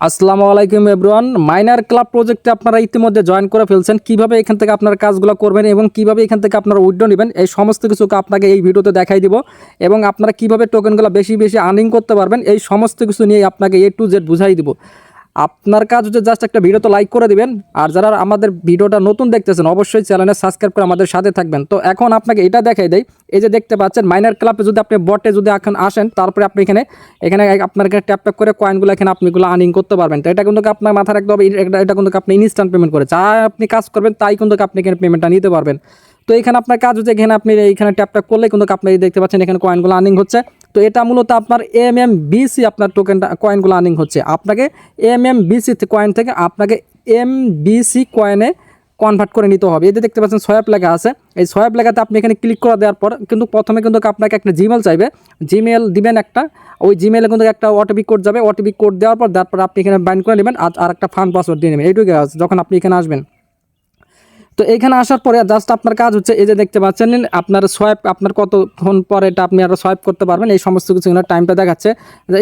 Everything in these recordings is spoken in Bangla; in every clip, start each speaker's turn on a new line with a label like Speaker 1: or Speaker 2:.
Speaker 1: আসসালামু আলাইকুম এভরিওয়ান। মাইনার ক্লাব প্রজেক্টে আপনারা ইতিমধ্যে জয়েন করে ফেলছেন। কিভাবে এখান থেকে আপনার কাজগুলো করবেন এবং কিভাবে এখান থেকে আপনারা উইথড্র নেবেন এই সমস্ত কিছু আপনাকে এই ভিডিওতে দেখাই দিব, এবং আপনারা কিভাবে টোকেনগুলো বেশি বেশি আর্নিং করতে পারবেন এই সমস্ত কিছু নিয়ে আপনাকে A to Z বুঝাই দিব। আপনার কাজ হচ্ছে জাস্ট একটা ভিডিও তো লাইক করে দিবেন, আর যারা আমাদের ভিডিওটা নতুন দেখতেছেন অবশ্যই চ্যানেলে সাবস্ক্রাইব করে আমাদের সাথে থাকবেন। তো এখন আপনাকে এটা দেখাই দেয়, এই যে দেখতে পাচ্ছেন মাইনার ক্লাবে যদি আপনি বটে যদি এখন আসেন, তারপরে আপনি এখানে এখানে আপনার এখানে ট্যাপ ট্যাপ করে কয়েনগুলো এখানে আপনি এগুলো আর্নিং করতে পারবেন। তো এটা কিন্তু আপনার মাথায় রাখতে হবে, এটা কিন্তু আপনি ইনস্ট্যান্ট পেমেন্ট করে যা আপনি কাজ করবেন তাই কিন্তু আপনি এখানে পেমেন্টটা নিতে পারবেন। তো এখানে আপনার কাজ হচ্ছে এখানে আপনি এইখানে ট্যাপ ট্যাপ করলে কিন্তু আপনি দেখতে পাচ্ছেন এখানে কয়েনগুলো আর্নিং হচ্ছে। তো এটা মূলত আপনার MMBC আপনার টোকেনটা কয়েনগুলো আর্নিং হচ্ছে। আপনাকে MMBC কয়েন থেকে আপনাকে MBC কয়েনে কনভার্ট করে নিতে হবে। এতে দেখতে পাচ্ছেন সোয়াপ লেখা আছে, এই সোয়াপ লেখাতে আপনি এখানে ক্লিক করে দেওয়ার পর কিন্তু প্রথমে কিন্তু আপনাকে একটা জিমেল চাইবে, জিমেল দিবেন একটা, ওই জিমেলে কিন্তু একটা ওটিপি কোড যাবে, ওটিপি কোড দেওয়ার পর তারপর আপনি এখানে বাইন্ড করে নেবেন আর একটা ফান্ড পাসওয়ার্ড দিয়ে নেবেন। এইটুকু আছে যখন আপনি এখানে আসবেন। তো এইখানে আসার পরে জাস্ট আপনার কাজ হচ্ছে এই যে দেখতে পাচ্ছেন আপনার সোয়াইপ, আপনার কতক্ষণ পরে এটা আপনি আরও সোয়াইপ করতে পারবেন এই সমস্ত কিছু টাইমটা দেখাচ্ছে।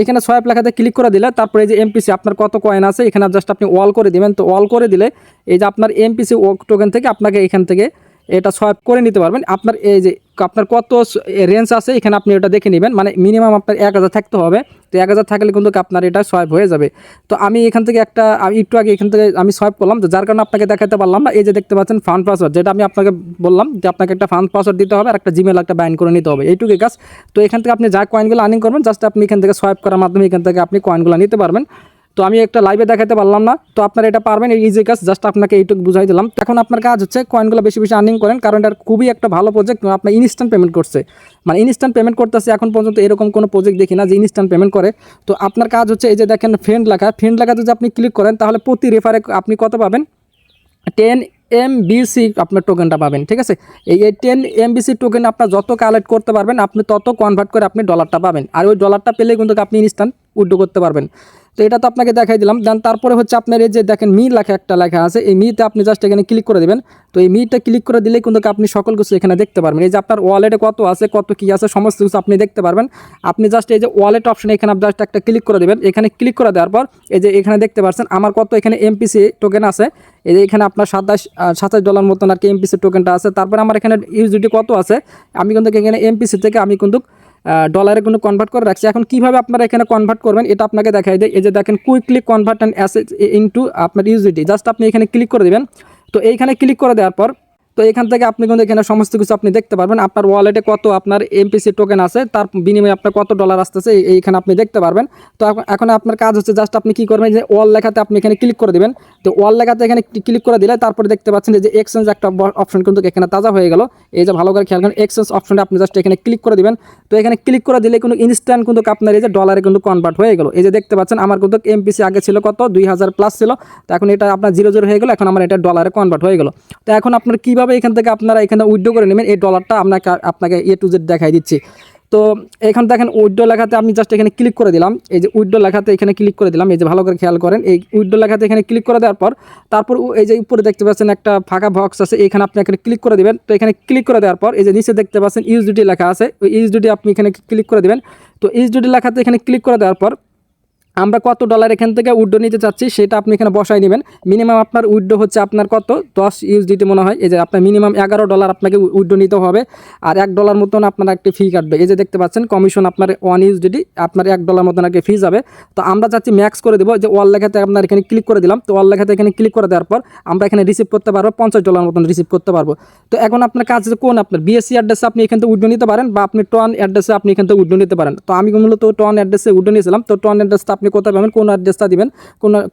Speaker 1: এখানে সোয়াইপ লেখাতে ক্লিক করে দিলে তারপরে এই যে MPC আপনার কত কয়েন আছে এখানে জাস্ট আপনি অল করে দিবেন। তো অল করে দিলে এই যে আপনার MPC টোকেন থেকে আপনাকে এখান থেকে এটা সোয়াইপ করে নিতে পারবেন। আপনার এই যে আপনার কত রেঞ্জ আছে এখানে আপনি এটা দেখে নেবেন, মানে মিনিমাম আপনার 1000 থাকতে হবে। তো 1000 থাকলে কিন্তু আপনার এটা সোয়াইপ হয়ে যাবে। তো আমি এখান থেকে আমি একটু আগে এখান থেকে আমি সোয়াইপ করলাম, তো যার কারণে আপনাকে দেখাতে পারলাম না। এই যে দেখতে পাচ্ছেন ফান্ড পাসওয়ার্ড, যেটা আমি আপনাকে বললাম যে আপনাকে একটা ফান্ড পাসওয়ার্ড দিতে হবে আর একটা জিমেল একটা বাইন্ড করে নিতে হবে, এইটুকুই কাজ। তো এখান থেকে আপনি যা কয়েনগুলো আর্নিং করবেন জাস্ট আপনি এখান থেকে সোয়াইপ করার মাধ্যমে এখান থেকে আপনি কয়েনগুলো নিতে পারবেন। তো আমি একটা লাইভে দেখাতে পারলাম না, তো আপনারা এটা পারবেন, এই ইজি কাজ, জাস্ট আপনাকে এইটুকু বুঝাই দিলাম। এখন আপনার কাজ হচ্ছে কয়েনগুলো বেশি বেশি আর্নিং করেন, কারণ এটা খুবই একটা ভালো প্রজেক্ট। আপনার ইনস্ট্যান্ট পেমেন্ট করছে, মানে ইনস্ট্যান্ট পেমেন্ট করতেছে। এখন পর্যন্ত এরকম কোনো প্রজেক্ট দেখি না যে ইনস্ট্যান্ট পেমেন্ট করে। তো আপনার কাজ হচ্ছে এই যে দেখেন ফ্রেন্ড লেখা, ফ্রেন্ড লেখাতে যদি আপনি ক্লিক করেন তাহলে প্রতি রেফারে আপনি কত পাবেন, 10 MBC আপনার টোকেনটা পাবেন। ঠিক আছে, এই 10 MBC টোকেন আপনার যত কালেক্ট করতে পারবেন আপনি তত কনভার্ট করে আপনি ডলারটা পাবেন, আর ওই ডলারটা পেলে কিন্তু আপনি ইনস্ট্যান্ট উইথড্র করতে পারবেন। তো এটা তো আপনাকে দেখাই দিলাম। দেন তারপরে হচ্ছে আপনার এই যে দেখেন মি লেখা একটা লেখা আছে, এই মিতে আপনি জাস্ট এখানে ক্লিক করে দেবেন। তো এই মিটা ক্লিক করে দিলে কিন্তু আপনি সকল কিছু এখানে দেখতে পারবেন। এই যে আপনার ওয়ালেটে কত আছে, কত কি আছে সমস্ত কিছু আপনি দেখতে পারবেন। আপনি জাস্ট এই যে ওয়ালেট অপশনে এখানে জাস্ট একটা ক্লিক করে দেবেন। এখানে ক্লিক করে দেওয়ার পর এই যে এখানে দেখতে পাচ্ছেন আমার কত এখানে MPC টোকেন আছে। এই যে এখানে আপনার 27 ডলার মতন আর কি MPC টোকেনটা আছে। তারপরে আমার এখানে USDT কত আছে, আমি কিন্তু এখানে MPC থেকে আমি কিন্তু ডলারে কিন্তু কনভার্ট করে রাখছি। এখন কিভাবে আপনারা এখানে কনভার্ট করবেন এটা আপনাকে দেখাই দেয়। এই যে দেখেন quickly convert and asset into আপনার USDT, জাস্ট আপনি এখানে ক্লিক করে দেবেন। তো এইখানে ক্লিক করে দেওয়ার পর তো এখান থেকে আপনি কিন্তু এখানে সমস্ত কিছু আপনি দেখতে পারবেন। আপনার ওয়ালেটে কত আপনার MPC টোকেন আছে, তার বিনিময়ে আপনার কত ডলার আসতেছে এইখানে আপনি দেখতে পারবেন। তো এখন আপনার কাজ হচ্ছে জাস্ট আপনি কি করবেন, যে ওয়াল লেখাতে আপনি এখানে ক্লিক করে দেবেন। তো ওয়াল লেখাতে এখানে ক্লিক করে দিলে তারপরে দেখতে পাচ্ছেন যে এক্সচেঞ্জ একটা অপশন কিন্তু এখানে তাজা হয়ে গেল। এই যে ভালো করে খেয়াল করেন, এক্সচেঞ্জ অপশনটা আপনি জাস্ট এখানে ক্লিক করে দিবেন। তো এখানে ক্লিক করে দিলে কিন্তু ইনস্ট্যান্ট কিন্তু আপনার এই যে ডলারে কিন্তু কনভার্ট হয়ে গেল। এই যে দেখতে পাচ্ছেন আমার কিন্তু MPC আগে ছিল কত 2000 প্লাস ছিল, তো এখন এটা আপনার 00 হয়ে গেল, এখন আমার এটা ডলারে কনভার্ট হয়ে গেল। তো এখন আপনার কিভাবে এখান থেকে আপনারা এখানে উইথড্র করে নেবেন এই ডলারটা আপনাকে A to Z দেখাই দিচ্ছি। তো এখান দেখেন উইথড্র লেখাতে আমি জাস্ট এখানে ক্লিক করে দিলাম। এই যে উইথড্র লেখাতে এখানে ক্লিক করে দিলাম, এই যে ভালো করে খেয়াল করেন, এই উইথড্র লেখাতে এখানে ক্লিক করে দেওয়ার পর তারপর এই যে উপরে দেখতে পাচ্ছেন একটা ফাঁকা বক্স আছে, এখানে আপনি এখানে ক্লিক করে দিবেন। তো এখানে ক্লিক করে দেওয়ার পর এই যে নিচে দেখতে পাচ্ছেন USDT লেখা আছে, ওই USDT আপনি এখানে ক্লিক করে দিবেন। তো USDT লেখাতে এখানে ক্লিক করে দেওয়ার পর আমরা কত ডলার এখান থেকে উইথড্র নিতে চাচ্ছি সেটা আপনি এখানে বসাই নেবেন। মিনিমাম আপনার উইথড্র হচ্ছে আপনার কত 10 USDT মনে হয়। এই যে আপনার মিনিমাম 11 ডলার আপনাকে উইথড্র নিতে হবে, আর $1 মতন আপনার একটি ফি কাটবে। এই যে দেখতে পাচ্ছেন কমিশন আপনার 1 USDT, আপনার $1 মতন একটা ফি যাবে। তো আমরা চাচ্ছি ম্যাক্স করে দেবো, যে ওয়াল লেখাতে আপনার এখানে ক্লিক করে দিলাম। তো ওয়াল লেখাতে এখানে ক্লিক করে দেওয়ার পর আমরা এখানে রিসিভ করতে পারবো $50 মতন রিসিভ করতে পারবো। তো এখন আপনার কাজ কোন আপনার BSC অ্যাড্রেসে আপনি এখান থেকে উইথড্র নিতে পারেন, বা আপনি টন অ্যাড্রেসে আপনি এখান থেকে উইথড্র নিতে পারেন। তো আমি মূলত টন অ্যাড্রেসে উইথড্র নিয়েছিলাম। তো টন অ্যাড্রেসটা আপনি কোথায় পাবেন, কোন অ্যাড্রেসটা দিবেন,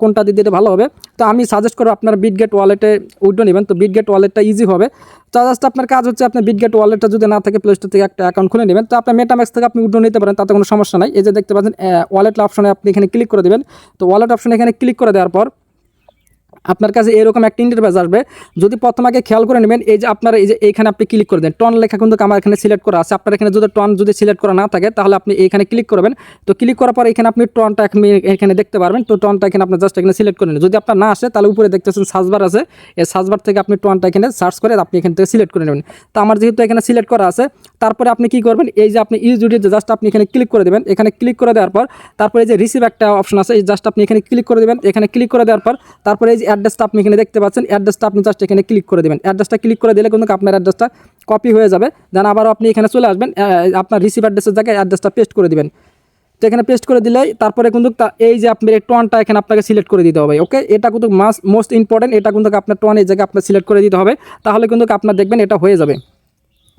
Speaker 1: কোনটা দিতে ভালো হবে। তো আমি সাজেস্ট করবো আপনার বিটগেট ওয়ালেটে উইথড্র নেবেন। তো বিটগেট ওয়ালেটটা ইজি হবে। তো জাস্ট আপনার কাজ হচ্ছে আপনার বিটগেট ওয়ালেটটা যদি না থাকে প্লে স্টোর থেকে একটা অ্যাকাউন্ট খুলে নেবেন। তো আপনার মেটাম্যাক্স থেকে আপনি উইথড্র নিতে পারেন, তাতে কোনো সমস্যা নাই। এই যে দেখতে পাচ্ছেন ওয়ালেট অপশনে আপনি এখানে ক্লিক করে দেবেন। তো ওয়ালেট অপশনে এখানে ক্লিক করে দেওয়ার পর আপনার কাছে এরকম একটা ইন্টারফেস আসবে। যদি প্রথম আগে খেয়াল করে নেবেন, এই যে আপনার এই যে এইখানে আপনি ক্লিক করে দেন, টন লেখা কিন্তু আমার এখানে সিলেক্ট করা আছে। আপনার এখানে যদি টন যদি সিলেক্ট করা না থাকে তাহলে আপনি এইখানে ক্লিক করবেন। তো ক্লিক করার পর এখানে আপনি টনটা এখানে দেখতে পারবেন। তো টনটা এখানে আপনার জাস্ট এখানে সিলেক্ট করে নেন। যদি আপনার না আসে তাহলে উপরে দেখতেছেন সার্চবার আছে, এই সার্চবার থেকে আপনি টনটা এখানে সার্চ করে আপনি এখান থেকে সিলেক্ট করে নেবেন। তো আমার যেহেতু এখানে সিলেক্ট করা আছে, তারপরে আপনি কি করবেন, এই যে আপনি ইউজ ভিডিও জাস্ট আপনি এখানে ক্লিক করে দেবেন। এখানে ক্লিক করে দেওয়ার পর তারপরে এই যে রিসিভ একটা অপশন আছে, এই জাস্ট আপনি এখানে ক্লিক করে দেবেন। এখানে ক্লিক করে দেওয়ার পর তারপরে এই যে অ্যাড্রেসটা আপনি এখানে দেখতে পাচ্ছেন, অ্যাড্রেসটা আপনি জাস্ট এখানে ক্লিক করে দেবেন। অ্যাড্রেসটা ক্লিক করে দিলে কিন্তু আপনার অ্যাড্রেসটা কপি হয়ে যাবে। দেন আবারও আপনি এখানে চলে আসবেন, আপনার রিসিভ অ্যাড্রেসের জায়গায় অ্যাড্রেসটা পেস্ট করে দিবেন। তো এখানে পেস্ট করে দিলেই তারপরে কিন্তু এই যে আপনার এই টনটা এখানে আপনাকে সিলেক্ট করে দিতে হবে। ওকে, এটা কিন্তু মোস্ট ইম্পর্টেন্ট, এটা কিন্তু আপনার টন এই জায়গায় আপনার সিলেক্ট করে দিতে হবে, তাহলে কিন্তু আপনার দেখবেন এটা হয়ে যাবে।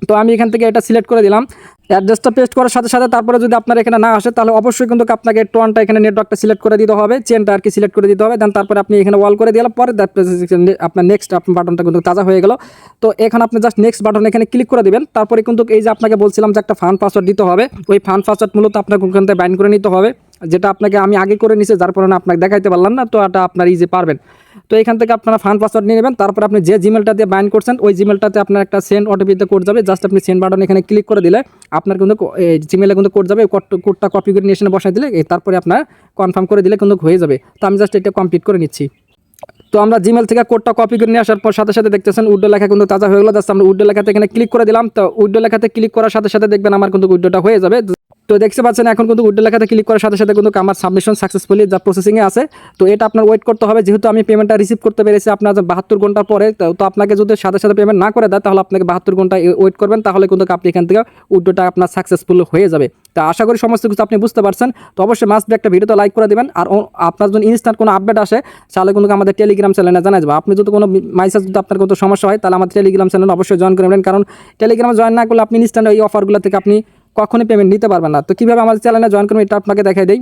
Speaker 1: তো আমি এখান থেকে এটা সিলেক্ট করে দিলাম। অ্যাড্রেসটা পেস্ট করার সাথে সাথে তারপরে যদি আপনার এখানে না আসে তাহলে অবশ্যই কিন্তু আপনাকে টোনটা এখানে নেটওয়ার্কটা সিলেক্ট করে দিতে হবে, চেনটা আর কি সিলেক্ট করে দিতে হবে। দেন তারপরে আপনি এখানে ওয়াল করে দিলে পরে আপনার নেক্সট আপনার বাটনটা কিন্তু তাজা হয়ে গেল। তো এখন আপনি জাস্ট নেক্সট বাটন এখানে ক্লিক করে দিবেন। তারপরে কিন্তু এই যে আপনাকে বলছিলাম যে একটা ফান পাসওয়ার্ড দিতে হবে, ওই ফান পাসওয়ার্ড মূলত আপনাকে ওখান থেকে বাইন্ড করে নিতে হবে, যেটা আপনাকে আমি আগে করে নিছি, যার কারণে আপনাকে দেখাইতে পারলাম না। তো এটা আপনার ইজি পারবেন। তো এখান থেকে আপনারা ফান পাসওয়ার্ড নিয়ে নেবেন। তারপর আপনি যে জিমেলটা দিয়ে বাইন্ড করছেন ওই জিমেলটাতে আপনার একটা সেন্ড ওটিপিতে কোড যাবে, জাস্ট আপনি সেন্ড বাটন এখানে ক্লিক করে দিলে আপনার কিন্তু জিমেলে কিন্তু কোড যাবে, কোডটা কপি করে নিয়ে এসে বসাই দিলে তারপরে আপনার কনফার্ম করে দিলে কিন্তু হয়ে যাবে। তো আমি জাস্ট এটা কমপ্লিট করে নিচ্ছি। তো আমরা জিমেল থেকে কোডটা কপি করে নিয়ে আসার পর সাথে সাথে দেখতেছেন উইডো লেখা কিন্তু তাজা হয়ে গেলো। জাস্ট আমরা উইডো লেখাতে এখানে ক্লিক করে দিলাম। তো উইডো লেখাতে ক্লিক করার সাথে সাথে দেখবেন আমার কিন্তু উইডোটা হয়ে যাবে। তো দেখতে পাচ্ছেন এখন কিন্তু উইডো লেখাতে ক্লিক করার সাথে সাথে কিন্তু আমার সাবমিশন সাকসেসফুলি যা প্রসেসিংয়ে আছে। তো এটা আপনার ওয়েট করতে হবে, যেহেতু আমি পেমেন্টটা রিসিভ করতে পেরেছি আপনার 72 ঘন্টা পরে। তো আপনাকে যদি সাথে সাথে পেমেন্ট না করে দেয় তাহলে আপনাকে 72 ঘন্টা ওয়েট করবেন, তাহলে কিন্তু আপনি এখান থেকে উইডোটা আপনার সাকসেসফুল হয়ে যাবে। তো আশা করি সমস্ত কিছু আপনি বুঝতে পারছেন। তো অবশ্যই মাস্ট বি একটা ভিডিওতে লাইক করে দেবেন। আর আপনার যদি ইনস্ট্যান্ট কোনো আপডেট আসে তাহলে কিন্তু আমাদের টেলিগ্রাম চ্যানেলে জানা যাবে। আপনি যদি কোনো মাইসেজ যদি আপনার কোনো সমস্যা হয় তাহলে আমাদের টেলিগ্রাম চ্যানেল অবশ্যই জয়েন করে নেবেন, কারণ টেলিগ্রামে জয়েন না করলে আপনি ইনস্ট্যান্ট এই অফারগুলো থেকে আপনি কখনোই পেমেন্ট নিতে পারবেন না। তো কীভাবে আমাদের চ্যানেলে জয়েন করবেন এটা আপনাকে দেখাই দেই।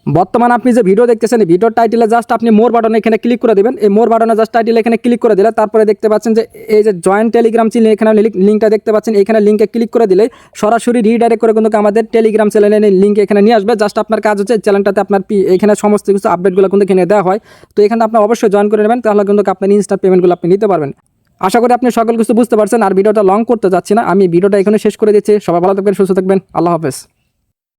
Speaker 1: বর্তমানে আপনি যে ভিডিও দেখতেছেন এই ভিডিওর টাইটেলে জাস্ট আপনি মোর বাটনে এখানে ক্লিক করে দেবেন। এই মোর বাটনে জাস্ট টাইটেল এখানে ক্লিক করে দিলে তারপরে দেখতে পাচ্ছেন যে এই যে জয়েন টেলিগ্রাম চ্যানেল এখানে লিঙ্কটা দেখতে পাচ্ছেন, এখানে লিঙ্কে ক্লিক করে দিলে সরাসরি রিডাইরেক্ট করে কিন্তু আমাদের টেলিগ্রাম চ্যানেলের লিঙ্ক এখানে নিয়ে আসবে। জাস্ট আপনার কাজ হচ্ছে চ্যানেলটাতে আপনার এখানে সমস্ত কিছু আপডেটগুলো কিন্তু এখানে দেওয়া হয়। তো এখানে আপনি অবশ্যই জয়েন করে নেবেন, তাহলে কিন্তু আপনার ইনস্ট্যান্ট পেমেন্টগুলো আপনি নিতে পারবেন। আশা করি আপনি সকল কিছু বুঝতে পারছেন। আর ভিডিওটা লং করতে যাচ্ছি না, আমি ভিডিওটা এখানে শেষ করে দিচ্ছি। সবাই ভালো থাকবেন, সুস্থ থাকবেন, আল্লাহ হাফেজ।